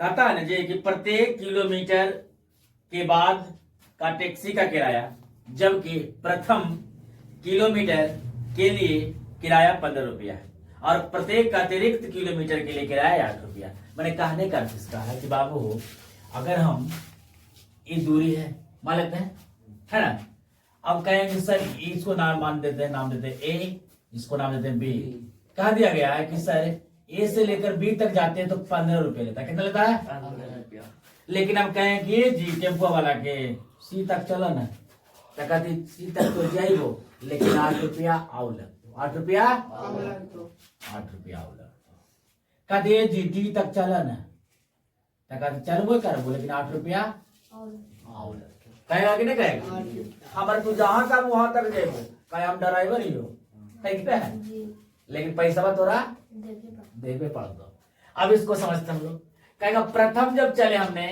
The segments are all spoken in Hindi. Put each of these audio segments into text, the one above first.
कहता है ना जी कि प्रत्येक किलोमीटर के बाद का टैक्सी का किराया, जबकि प्रथम किलोमीटर के लिए किराया 15 रुपया है और प्रत्येक अतिरिक्त किलोमीटर के लिए किराया 8 रुपया। मैंने कहने का अर्थ इसका है कि बाबू अगर हम ये दूरी है मान लेते हैं, है ना, अब कहेंगे सर इसको नाम देते हैं ए, इसको नाम देते हैं बी। कहा दिया गया है कि सर ए से लेकर बी तक जाते हैं तो 15 रुपये लेता है। कितना लेता है? 15 रुपया। लेकिन हम कहें कि जी टेम्पो वाला के सी तक चलो ना, तो कहती सी तक तो जाइबो लेकिन 8 रुपया आओ लगतो, 8 रुपया आओ लगतो। कहते जी डी तक चलो ना, तो कहते चलबो करबो लेकिन 8 रुपया आओ लगतो। कहेगा कि नहीं कहेगा? हमारे तू जहां तक वहां तक जाइबो, कहे हम ड्राइवर ही हो, है कि नहीं? लेकिन पैसा तोरा देवे पड़ दो। अब इसको समझते हम लोग। कहेगा प्रथम जब चले हमने,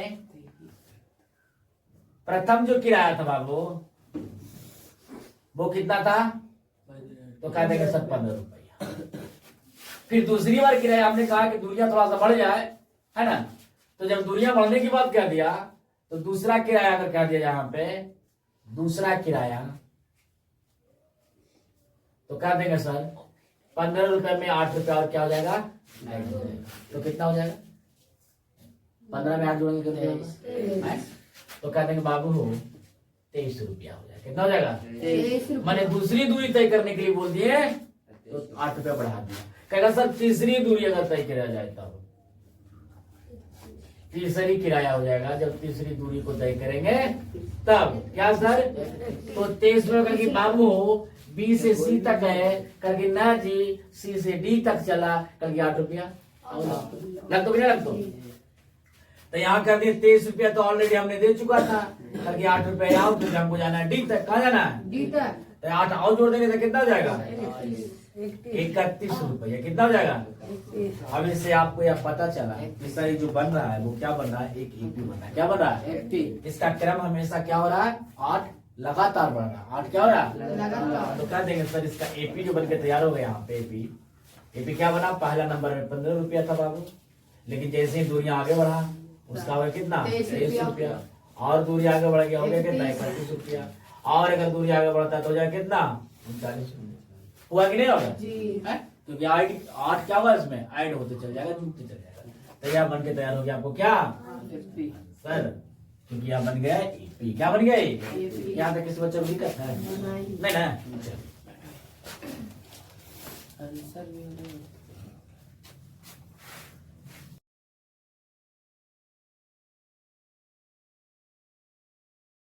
प्रथम जो किराया था बाबू वो कितना था? तो कह देंगे सर 15 रुपया। फिर दूसरी बार किराया हमने कहा कि दूरियां थोड़ा सा बढ़ जाए, है ना, तो जब दूरियां बढ़ने की बात कह दिया तो दूसरा किराया अगर कह दिया यहाँ पे दूसरा किराया, तो कह देंगे सर 15 रुपए में 8 रुपया और क्या हो जाएगा? तो कितना हो जाएगा? 15 में 8 जोड़ेंगे कितना? तो कह देंगे बाबू हो 23 रुपया हो जाएगा। कितना हो जाएगा? 23। मैंने दूसरी दूरी तय करने के लिए बोल दिए तो 8 रुपया बढ़ा दिया। कहेगा सर तीसरी दूरी अगर तय किया जाए तब तीसरी किराया हो जाएगा। जब तीसरी दूरी को तय करेंगे तब क्या सर? तो 23 रुपये करके बाबू हो बी से सी तक है करके ना जी सी से डी तक चला करके 8 रुपया लग तो नहीं लग तो यहाँ कर दिए 23 रुपया तो ऑलरेडी हमने दे चुका था करके 8 रुपया आओ तो हमको जाना है डी तक। कहा जाना है? डी तक। तो 8 और जोड़ देंगे तो कितना हो जाएगा? 31 रुपया। कितना हो जाएगा? अब इससे आपको यह पता चला कि सर जो बन रहा है वो क्या बन रहा है? एक एपी बन रहा है। क्या बन रहा है? इसका क्रम हमेशा क्या हो रहा है? 8 लगातार बढ़ रहा है। 8 क्या हो रहा है? लगातार। तो कह देंगे सर इसका एपी जो बनके तैयार हो गया यहाँ पे एपी क्या बना? पहला नंबर में 15 रुपया था बाबू, लेकिन जैसे ही दूरियां आगे बढ़ा उसका हो कितना? 23 रुपया। और दूरी आगे बढ़ गया हो गया कितना? 31 रुपया। और अगर दूरी आगे बढ़ता है तो हो जाए कितना? 39 रुपया। हुआ कि नहीं होगा? क्योंकि 8 क्या होगा इसमें? ऐड होते चल जाएगा, जुड़ते चल जाएगा। तैयार बन के तैयार हो गया आपको क्या सर? क्योंकि यहाँ बन गया एपी। क्या बन गया? यहाँ तक किसी बच्चे को दिक्कत है नहीं ना?